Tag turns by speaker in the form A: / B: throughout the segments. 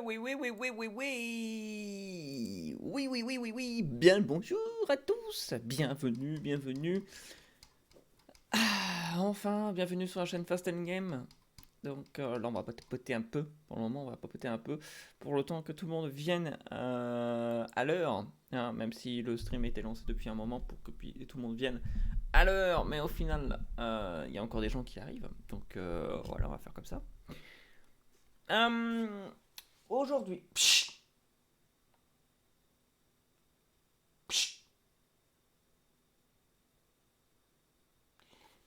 A: oui, oui, oui, oui, oui, oui. Oui, oui, oui, oui, oui. Bien le bonjour à tous. Bienvenue, bienvenue. Enfin, bienvenue sur la chaîne Fast and Game. Donc là, on va papoter un peu. Pour le moment, on va papoter un peu. Pour le temps que tout le monde vienne à l'heure. Hein, même si le stream était lancé depuis un moment pour que tout le monde vienne à l'heure. Mais au final, il y a encore des gens qui arrivent. Donc voilà, on va faire comme ça. Euh, Aujourd'hui.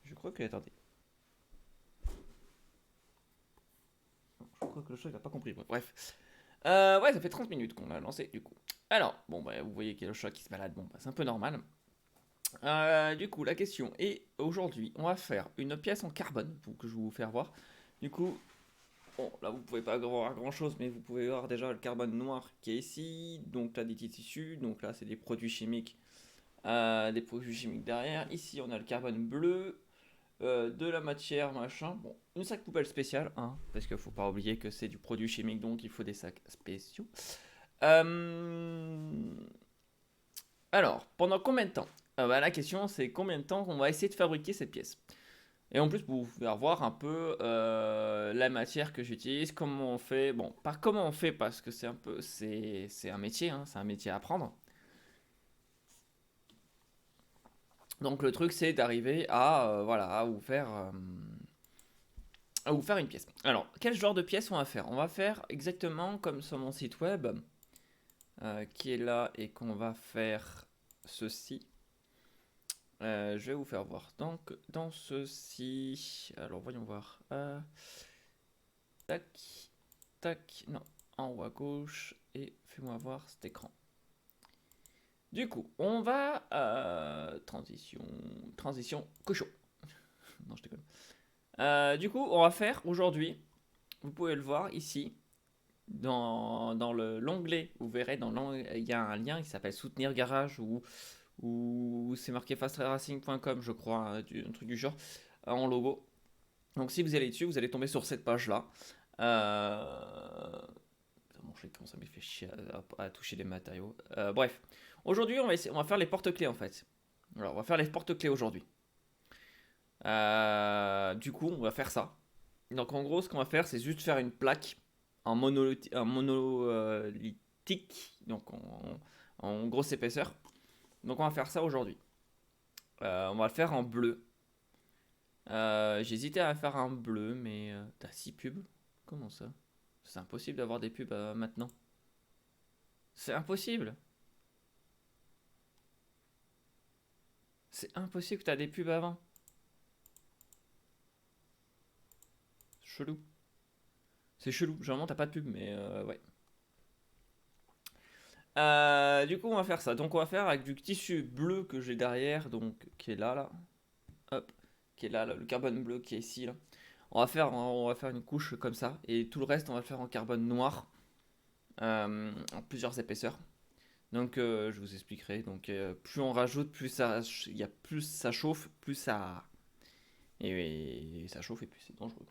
A: Je crois que. Attendez. Je crois que le chat il a pas compris. Bref. Ouais, ça fait 30 minutes qu'on l'a lancé du coup. Alors, bon, bah, vous voyez qu'il y a le chat qui se balade. Bon, bah, c'est un peu normal. Du coup, la question est aujourd'hui, on va faire une pièce en carbone pour que je vais vous faire voir. Du coup, bon, là vous pouvez pas voir grand chose, mais vous pouvez voir déjà le carbone noir qui est ici. Donc là, des petits tissus. Donc là, c'est des produits chimiques. Des produits chimiques derrière. Ici, on a le carbone bleu. De la matière, machin. Bon, une sac poubelle spéciale, hein, parce qu'il faut pas oublier que c'est du produit chimique, donc il faut des sacs spéciaux. Euh, Alors, pendant combien de temps? Bah, la question c'est combien de temps on va essayer de fabriquer cette pièce. Et en plus, pour vous faire voir un peu la matière que j'utilise, comment on fait. Bon, pas comment on fait parce que c'est un peu, c'est un métier, hein, c'est un métier à apprendre. Donc le truc c'est d'arriver à voilà à vous faire une pièce. Alors, quel genre de pièce on va faire? On va faire exactement comme sur mon site web, qui est là, et qu'on va faire ceci. Je vais vous faire voir. Donc, dans ceci, alors voyons voir. Tac, tac, non, en haut à gauche, et fais-moi voir cet écran. Du coup, on va transition cochon. Non, je déconne. Du coup, on va faire aujourd'hui. Vous pouvez le voir ici. Dans l'onglet, vous verrez, il y a un lien qui s'appelle Soutenir Garage ou c'est marqué fastracing.com, je crois, un truc du genre, en logo. Donc si vous allez dessus, vous allez tomber sur cette page-là. Mon chat comment ça me fait chier à toucher les matériaux. Bref, aujourd'hui on va faire les porte-clés en fait. Alors on va faire les porte-clés aujourd'hui. Du coup, on va faire ça. Donc en gros, ce qu'on va faire, c'est juste faire une plaque en monolithique, donc en grosse épaisseur. Donc on va faire ça aujourd'hui. On va le faire en bleu. J'hésitais à faire un bleu, mais t'as 6 pubs. Comment ça? C'est impossible d'avoir des pubs maintenant. C'est impossible. C'est impossible que t'as des pubs avant. Chelou. C'est chelou. Généralement, t'as pas de pub, mais ouais. Du coup, on va faire ça. Donc, on va faire avec du tissu bleu que j'ai derrière, donc qui est là. Hop, qui est là, le carbone bleu qui est ici, là. On va faire une couche comme ça, et tout le reste, on va le faire en carbone noir, en plusieurs épaisseurs. Donc, je vous expliquerai. Donc, plus on rajoute, plus ça chauffe, plus ça. Et ça chauffe, et plus c'est dangereux.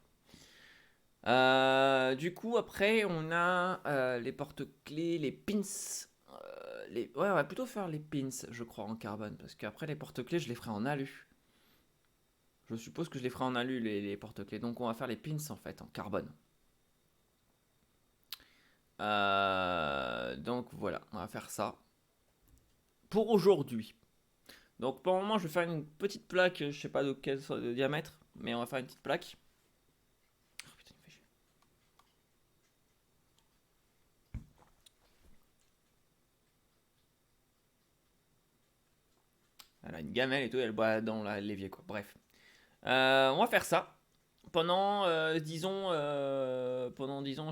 A: Du coup, après, on a les porte-clés, les pins. Ouais, on va plutôt faire les pins, je crois, en carbone. Parce qu'après, les porte-clés, je les ferai en alu. Je suppose que je les ferai en alu, les porte-clés. Donc, on va faire les pins, en fait, en carbone. Donc, voilà, on va faire ça. Pour aujourd'hui. Donc, pour le moment, je vais faire une petite plaque. Je sais pas de quel de diamètre. Mais on va faire une petite plaque. Oh, putain, il fait chier. Elle a une gamelle et tout, elle boit dans l'évier, quoi. Bref. On va faire ça. Pendant, je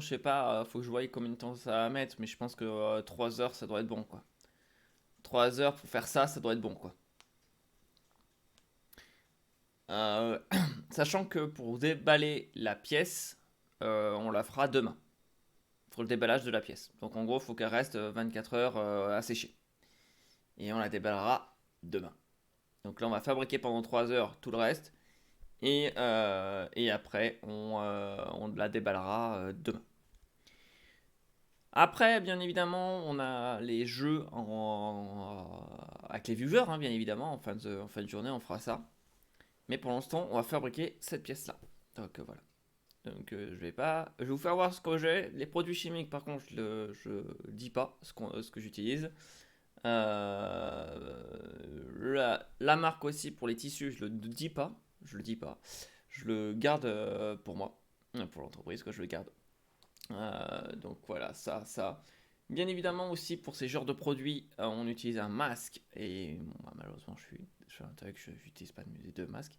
A: sais pas, faut que je voie combien de temps ça va mettre, mais je pense que 3 heures, ça doit être bon, quoi. 3 heures pour faire ça, ça doit être bon, quoi. Euh, Sachant que pour déballer la pièce, on la fera demain. Pour le déballage de la pièce. Donc en gros, il faut qu'elle reste 24 heures à sécher. Et on la déballera demain. Donc là, on va fabriquer pendant 3 heures tout le reste. Et après, on la déballera demain. Après, bien évidemment, on a les jeux avec les viewers, hein, bien évidemment. En fin de journée, on fera ça. Mais pour l'instant, on va fabriquer cette pièce-là. Donc voilà. Donc je vais pas. Je vais vous faire voir ce que j'ai. Les produits chimiques, par contre, je dis pas ce que j'utilise. La marque aussi pour les tissus, je le dis pas. Je le dis pas. Je le garde pour moi, pour l'entreprise, que je le garde. Donc voilà, ça. Bien évidemment aussi pour ces genres de produits, on utilise un masque et bon, bah, malheureusement je suis un tech, je n'utilise pas de masque.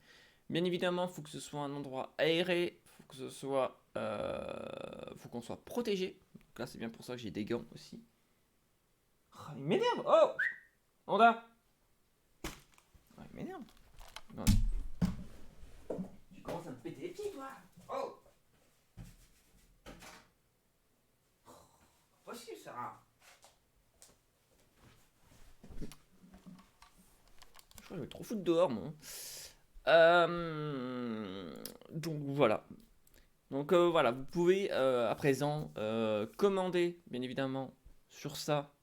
A: Bien évidemment, il faut que ce soit un endroit aéré, faut qu'on soit protégé. Donc là, c'est bien pour ça que j'ai des gants aussi. Oh, il m'énerve. Oh, Honda. Oh, il m'énerve. Non. Tu commences à me péter les pieds, toi. Oh, possible ça. Je crois que je vais trop foutre dehors, moi. Donc voilà. Donc voilà, vous pouvez à présent commander, bien évidemment, sur ça,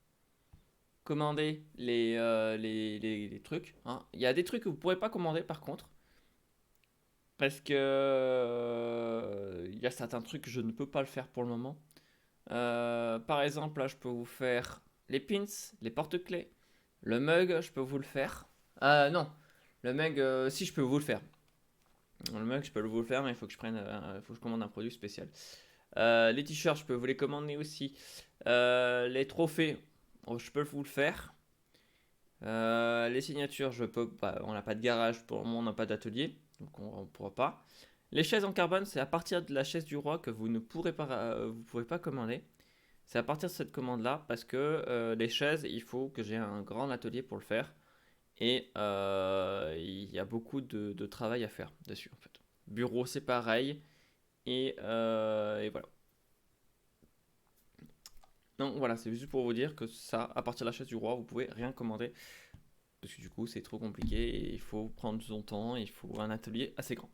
A: commander les trucs, hein. Il y a des trucs que vous ne pourrez pas commander par contre, parce que il y a certains trucs que je ne peux pas le faire pour le moment. Par exemple, là, je peux vous faire les pins, les porte-clés, le mug, je peux vous le faire. Non, le mug, si je peux vous le faire. Le mug, je peux vous le faire, mais il faut que faut que je commande un produit spécial. Les t-shirts, je peux vous les commander aussi. Les trophées, je peux vous le faire. Les signatures, je peux pas. On n'a pas de garage pour le moment, on n'a pas d'atelier, donc on ne pourra pas. Les chaises en carbone, c'est à partir de la chaise du roi que vous ne pourrez pas, vous pourrez pas commander. C'est à partir de cette commande-là parce que les chaises, il faut que j'ai un grand atelier pour le faire et il y a beaucoup de travail à faire dessus en fait. Bureau, c'est pareil et voilà. Donc voilà, c'est juste pour vous dire que ça, à partir de la chaise du roi, vous pouvez rien commander. Parce que du coup, c'est trop compliqué et il faut prendre son temps et il faut un atelier assez grand.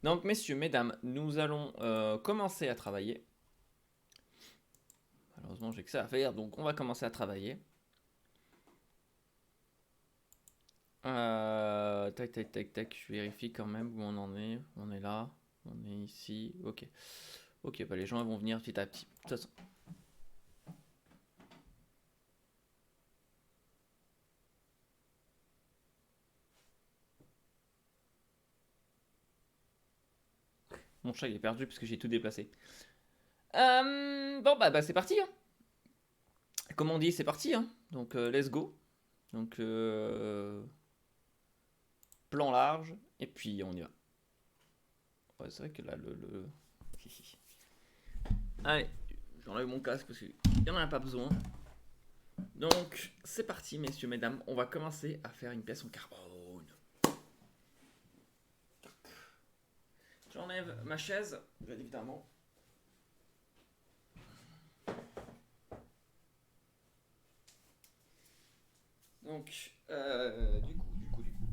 A: Donc, messieurs, mesdames, nous allons commencer à travailler. Malheureusement, j'ai que ça à faire, donc on va commencer à travailler. Tac, tac, tac, tac, je vérifie quand même où on en est. On est là, on est ici, ok. Ok, bah les gens vont venir petit à petit. De toute façon. Mon chat il est perdu parce que j'ai tout déplacé. Bon bah c'est parti, hein. Comme on dit, c'est parti, hein. Donc let's go. Donc plan large et puis on y va. Ouais, c'est vrai que là Allez, j'enlève mon casque parce qu'il n'y en a pas besoin. Donc c'est parti, messieurs, mesdames. On va commencer à faire une pièce en carbone. J'enlève ma chaise, bien évidemment. Donc,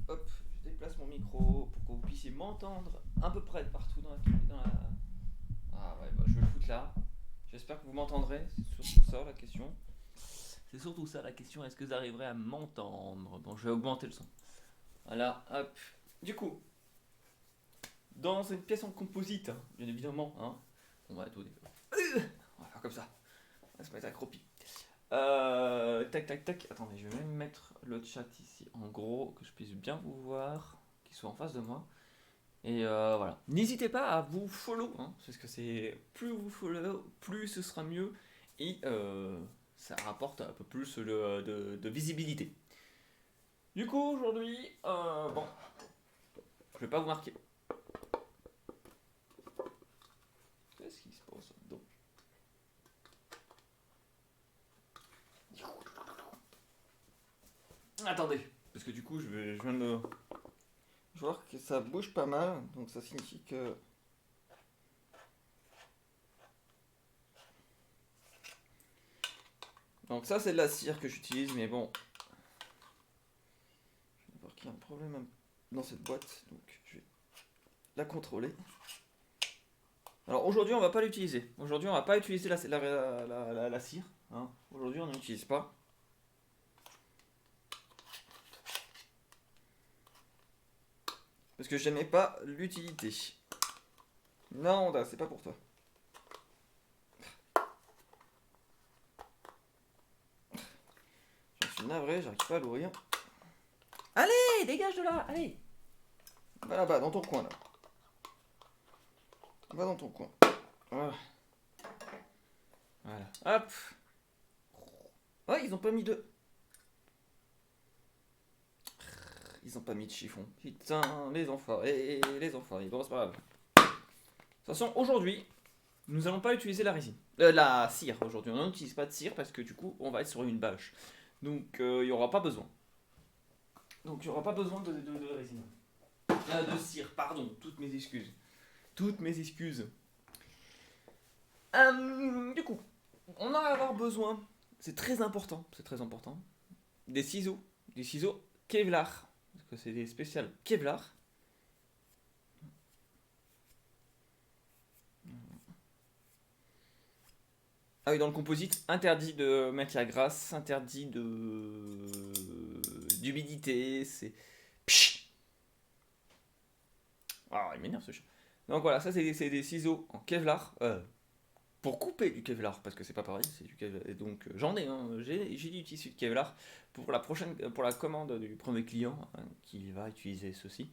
A: hop, je déplace mon micro pour que vous puissiez m'entendre à peu près partout dans la... Ah ouais, bah, je vais le foutre là. J'espère que vous m'entendrez, c'est surtout ça la question. C'est surtout ça la question, est-ce que vous arriverez à m'entendre? Bon, je vais augmenter le son. Voilà, hop. Du coup, dans une pièce en composite, bien évidemment, hein, on va tout on va faire comme ça. On va se mettre accroupi. Tac, tac, tac. Attendez, je vais même mettre le chat ici en gros, que je puisse bien vous voir, qu'il soit en face de moi. Et voilà. N'hésitez pas à vous follow, hein, parce que c'est plus vous follow, plus ce sera mieux. Et ça rapporte un peu plus de visibilité. Du coup, aujourd'hui, bon, je vais pas vous marquer. Qu'est-ce qui se passe donc? Attendez, parce que du coup, je viens de voir que ça bouge pas mal, donc ça signifie que. Donc ça, c'est de la cire que j'utilise, mais bon. Je vais voir qu'il y a un problème dans cette boîte, donc je vais la contrôler. Alors aujourd'hui on va pas l'utiliser. Aujourd'hui on va pas utiliser la cire. Hein. Aujourd'hui on n'utilise pas. Parce que je n'aimais pas l'utilité. Non, c'est pas pour toi. Je suis navré, j'arrive pas à l'ouvrir. Allez, dégage de là, allez. Va là-bas, dans ton coin là. Va dans ton coin. Voilà. Voilà. Hop. Ouais, ils ont pas mis de... Ils ont pas mis de chiffon. Putain, les enfoirés, les enfoirés. Bon, c'est pas grave. De toute façon, aujourd'hui, nous allons pas utiliser la résine. La cire, aujourd'hui. On n'utilise pas de cire parce que du coup, on va être sur une bâche. Donc, il n'y aura pas besoin. Donc, il n'y aura pas besoin de résine. De cire, pardon. Toutes mes excuses. Toutes mes excuses. Du coup, on va avoir besoin, c'est très important, des ciseaux Kevlar, parce que c'est des spéciales Kevlar. Ah oui, dans le composite, interdit de matière grasse, interdit d'humidité, c'est... Psh. Ah, il m'énerve ce chat. Donc voilà, ça c'est des ciseaux en Kevlar, pour couper du Kevlar, parce que c'est pas pareil, c'est du Kevlar. Et donc j'en ai, hein, j'ai du tissu de Kevlar pour la commande du premier client hein, qui va utiliser ceci.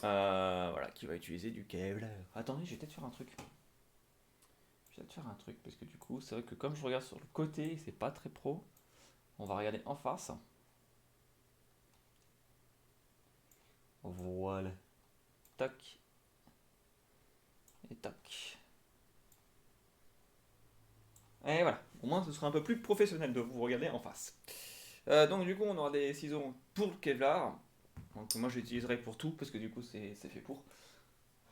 A: Voilà, qui va utiliser du Kevlar. Attendez, je vais peut-être faire un truc. Parce que du coup, c'est vrai que comme je regarde sur le côté, c'est pas très pro. On va regarder en face. Voilà. Tac. Et tac. Et voilà. Au moins, ce sera un peu plus professionnel de vous regarder en face. Donc du coup, on aura des ciseaux pour le Kevlar. Donc moi, je l'utiliserai pour tout parce que du coup, c'est fait pour.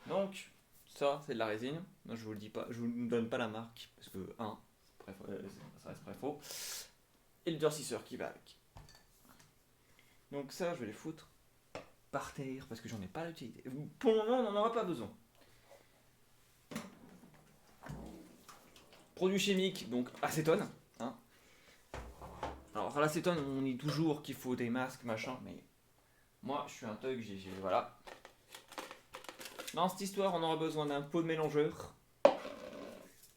A: Donc, ça, c'est de la résine. Non, je vous le dis pas, je vous donne pas la marque parce que ça reste très faux. Et le durcisseur qui va avec. Donc ça, je vais les foutre par terre parce que j'en ai pas l'utilité. Pour le moment, on n'en aura pas besoin. Produit chimique, donc acétone. Hein. Alors l'acétone, on dit toujours qu'il faut des masques, machin, mais moi, je suis un thug, voilà. Dans cette histoire, on aura besoin d'un pot de mélangeur.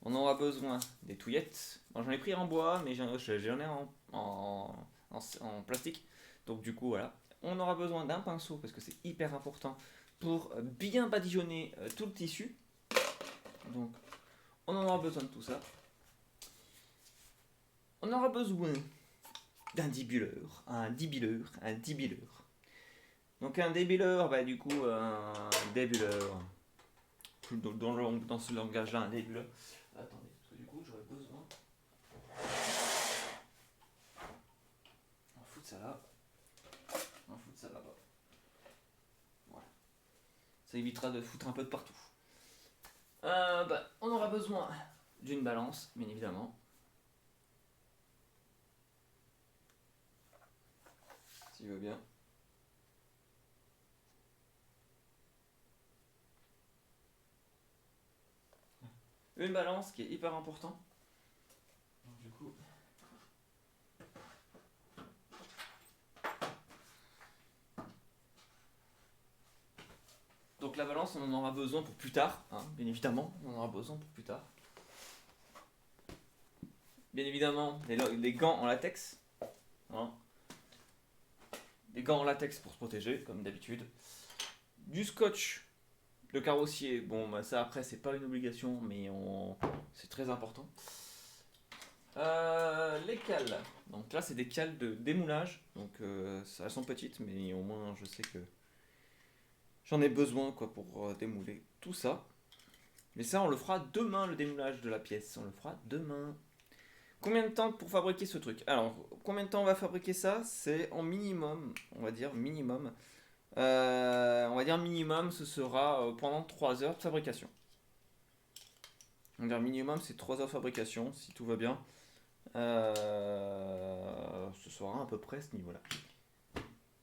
A: On aura besoin des touillettes. Bon, j'en ai pris en bois, mais j'en ai en plastique. Donc du coup, voilà. On aura besoin d'un pinceau, parce que c'est hyper important, pour bien badigeonner tout le tissu. Donc, on en aura besoin de tout ça. On aura besoin d'un débilleur. Donc un débilleur, bah du coup, un débilleur. Dans ce langage-là, un débilleur. Attendez, parce que du coup, j'aurais besoin. On va foutre ça là. On va foutre ça là-bas. Voilà. Ça évitera de foutre un peu de partout. On aura besoin d'une balance, bien évidemment. Si tu veux bien. Une balance qui est hyper important. Donc, du coup. Donc la balance, on en aura besoin pour plus tard, hein, bien évidemment, on en aura besoin pour plus tard. Bien évidemment, les gants en latex. Hein. Des gants en latex pour se protéger, comme d'habitude. Du scotch de carrossier. Bon, bah ça après, c'est pas une obligation, mais c'est très important. Les cales. Donc là, c'est des cales de démoulage. Donc elles sont petites, mais au moins, je sais que j'en ai besoin quoi pour démouler tout ça. Mais ça, on le fera demain, le démoulage de la pièce. On le fera demain. Combien de temps pour fabriquer ce truc? Alors, combien de temps on va fabriquer ça? C'est en minimum, on va dire minimum. Ce sera pendant 3 heures de fabrication. On va dire minimum, c'est 3 heures de fabrication, si tout va bien. Ce sera à peu près ce niveau-là.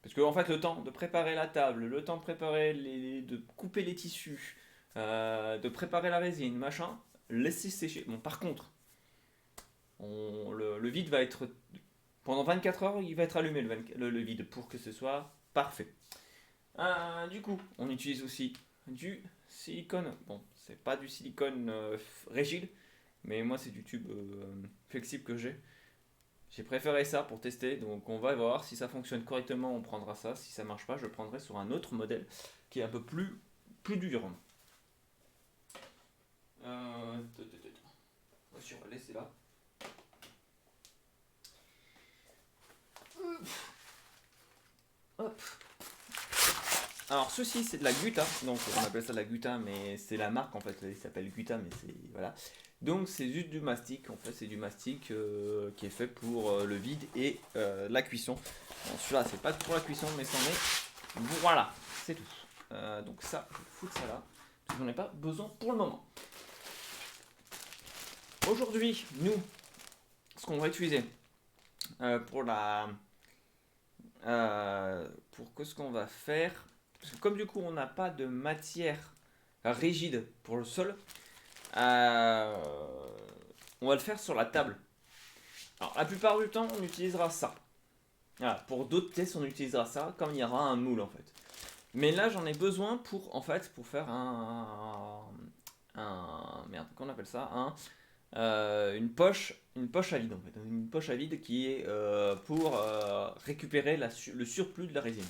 A: Parce que en fait, le temps de préparer la table, le temps de préparer de couper les tissus, de préparer la résine, machin, laisser sécher. Bon, par contre, le vide va être pendant 24 heures, il va être allumé le vide pour que ce soit parfait. Du coup, on utilise aussi du silicone. Bon, c'est pas du silicone rigide, mais moi c'est du tube flexible que j'ai. J'ai préféré ça pour tester, donc on va voir si ça fonctionne correctement, on prendra ça. Si ça marche pas, je le prendrai sur un autre modèle qui est un peu plus dur. On va laisser là. Hop. Alors ceci c'est de la Gutta, donc on appelle ça de la Gutta, mais c'est la marque en fait, il s'appelle Gutta, mais c'est voilà. Donc c'est juste du mastic, en fait c'est du mastic qui est fait pour le vide et la cuisson. Bon, celui-là c'est pas pour la cuisson mais c'en est. Voilà, c'est tout. Donc ça, je vais foutre ça là, parce que j'en ai pas besoin pour le moment. Aujourd'hui, nous, ce qu'on va utiliser pour la... pour que ce qu'on va faire, parce que comme du coup on n'a pas de matière rigide pour le sol, on va le faire sur la table. Alors la plupart du temps on utilisera ça. Voilà, pour d'autres tests on utilisera ça comme il y aura un moule en fait. Mais là j'en ai besoin pour en fait pour faire merde, qu'on appelle ça une poche à vide en fait, une poche à vide qui est pour récupérer le surplus de la résine.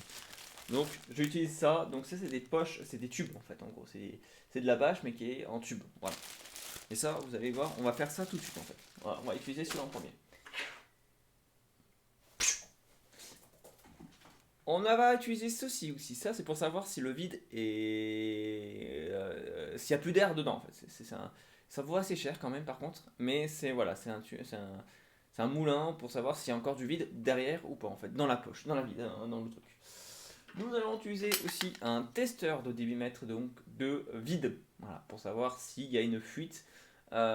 A: Donc j'utilise ça, donc ça c'est des poches, c'est des tubes en fait en gros, c'est de la bâche mais qui est en tube, voilà. Et ça vous allez voir, on va faire ça tout de suite en fait. Voilà, on va utiliser celui-là en premier. On va utiliser ceci aussi, ça c'est pour savoir si le vide est... s'il n'y a plus d'air dedans en fait. Ça vaut assez cher quand même par contre, mais c'est voilà, c'est un moulin pour savoir s'il y a encore du vide derrière ou pas en fait, dans la poche, dans la vide, dans le truc. Nous allons utiliser aussi un testeur de débitmètre donc de vide, voilà, pour savoir s'il y a une fuite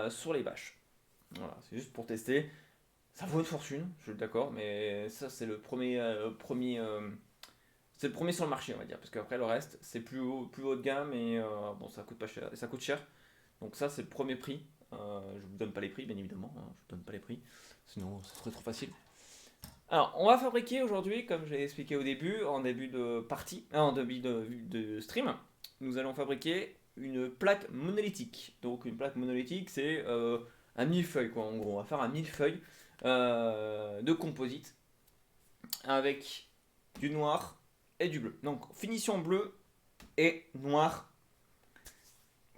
A: sur les bâches. Voilà, c'est juste pour tester. Ça vaut une fortune, je suis d'accord, mais ça c'est le c'est le premier sur le marché, on va dire, parce qu'après le reste c'est plus haut de gamme et bon ça coûte pas cher, ça coûte cher. Donc ça c'est le premier prix. Je vous donne pas les prix, bien évidemment, hein, je vous donne pas les prix, sinon ce serait trop facile. Alors, on va fabriquer aujourd'hui, comme j'ai expliqué au début, en début de partie, en début de stream, nous allons fabriquer une plaque monolithique. Donc, une plaque monolithique, c'est un millefeuille, quoi, en gros. On va faire un millefeuille de composite avec du noir et du bleu. Donc, finition bleu et noir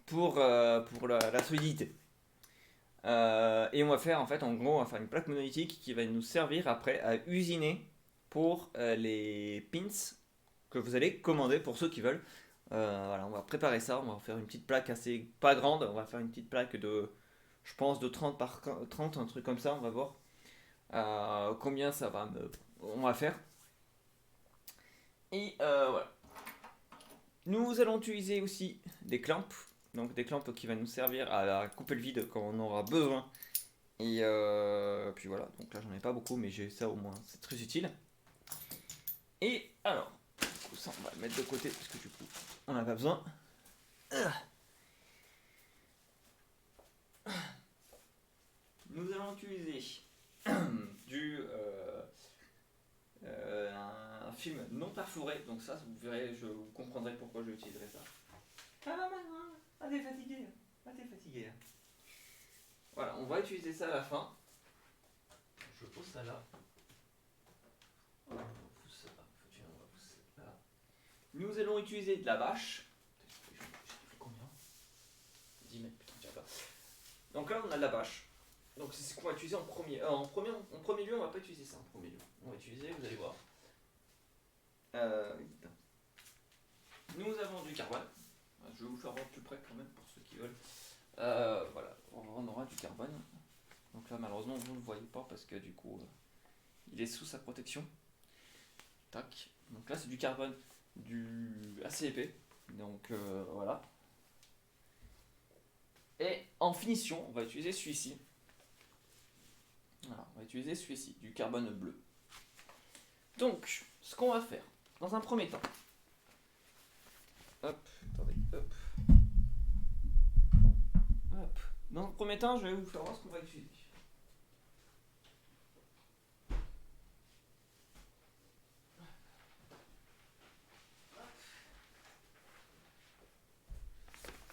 A: pour la solidité. Et on va faire en fait en gros on va faire une plaque monolithique qui va nous servir après à usiner pour les pins que vous allez commander pour ceux qui veulent. Voilà, on va préparer ça, on va faire une petite plaque assez pas grande, on va faire une petite plaque de je pense de 30 par 30, un truc comme ça, on va voir combien ça va on va faire. Et voilà. Nous allons utiliser aussi des clamps, donc des clamps qui vont nous servir à couper le vide quand on aura besoin. Et puis voilà, donc là j'en ai pas beaucoup, mais j'ai ça au moins, c'est très utile. Et alors, ça on va le mettre de côté parce que du coup on n'a pas besoin. Nous allons utiliser un film non perforé, donc ça vous verrez, vous comprendrez pourquoi j'utiliserai ça. Ah maman, t'es fatigué, t'es fatigué. Voilà, on va utiliser ça à la fin. Je pose ça là. On va pousser ça là. Nous allons utiliser de la bâche. J'ai pris combien 10 mètres, putain, tiens pas. Donc là, on a de la bâche. Donc c'est ce qu'on va utiliser en premier. En premier lieu, on va pas utiliser ça en premier lieu. On va utiliser, vous allez voir. Nous avons du carbone. Je vais vous faire voir plus près quand même pour ceux qui veulent. Voilà, on aura du carbone. Donc là, malheureusement, vous ne le voyez pas parce que du coup, il est sous sa protection. Tac. Donc là, c'est du carbone assez épais. Donc voilà. Et en finition, on va utiliser celui-ci. Voilà, on va utiliser celui-ci, du carbone bleu. Donc, ce qu'on va faire, dans un premier temps. Hop, attendez, hop. Hop. Dans un premier temps, je vais vous faire voir ce qu'on va utiliser.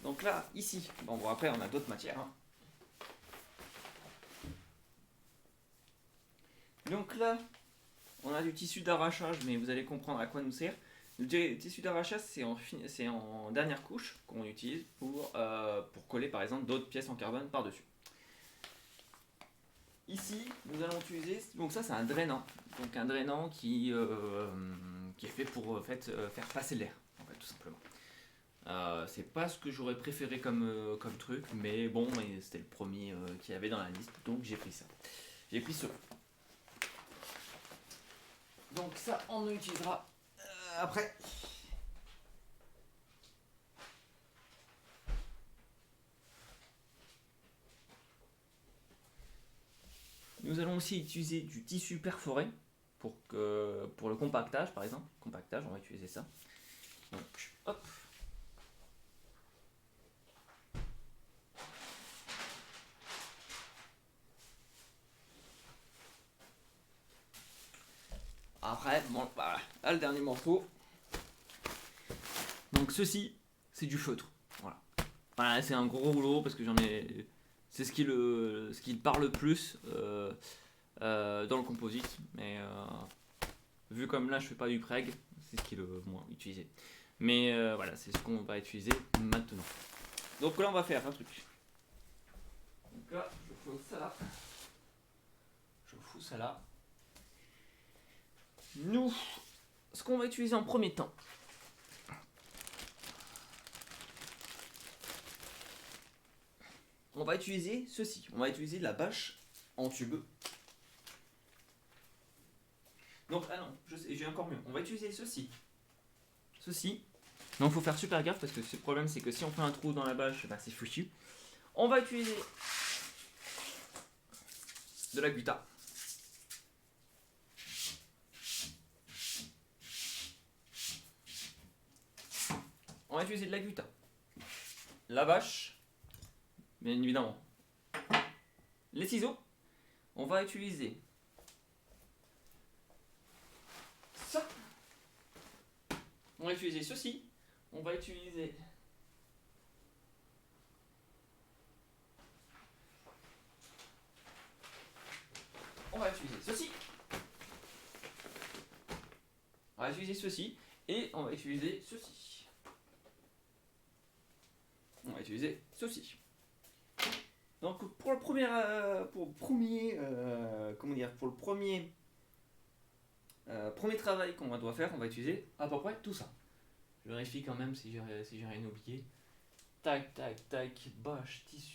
A: Donc là, ici, bon après on a d'autres matières. Hein. Donc là, on a du tissu d'arrachage, mais vous allez comprendre à quoi nous sert. Le tissu d'arrachage, c'est en dernière couche qu'on utilise pour coller par exemple d'autres pièces en carbone par-dessus. Ici, nous allons utiliser, donc ça c'est un drainant, donc un drainant qui est fait pour faire passer l'air, en fait, tout simplement. C'est pas ce que j'aurais préféré comme truc, mais bon, c'était le premier qu'il y avait dans la liste, donc j'ai pris ça. J'ai pris cela. Donc ça, on l'utilisera après. Nous allons aussi utiliser du tissu perforé pour le compactage, par exemple. Compactage, on va utiliser ça. Donc, hop. Après, bon, voilà, là, le dernier morceau. Donc ceci, c'est du feutre. Voilà, c'est un gros rouleau parce que j'en ai. C'est ce qui parle le plus dans le composite. Mais vu comme là je fais pas du preg, c'est ce qui est le moins utilisé. Mais voilà, c'est ce qu'on va utiliser maintenant. Donc là on va faire un truc. Donc là, je fous ça là. Je fous ça là. Nous, ce qu'on va utiliser en premier temps. On va utiliser ceci. On va utiliser la bâche en tube. Donc, ah non, j'ai encore mieux. On va utiliser ceci. Ceci. Donc, il faut faire super gaffe parce que le problème, c'est que si on fait un trou dans la bâche, bah, c'est foutu. On va utiliser de la gutta. On va utiliser de la gutta. La bâche, bien évidemment. Les ciseaux, on va utiliser ça. On va utiliser ceci. On va utiliser ceci. On va utiliser ceci. Et on va utiliser ceci. On va utiliser ceci. Donc pour le premier, premier travail qu'on doit faire, on va utiliser à peu près tout ça. Je vérifie quand même si j'ai rien oublié. Tac, tac, tac, bâche, tissu,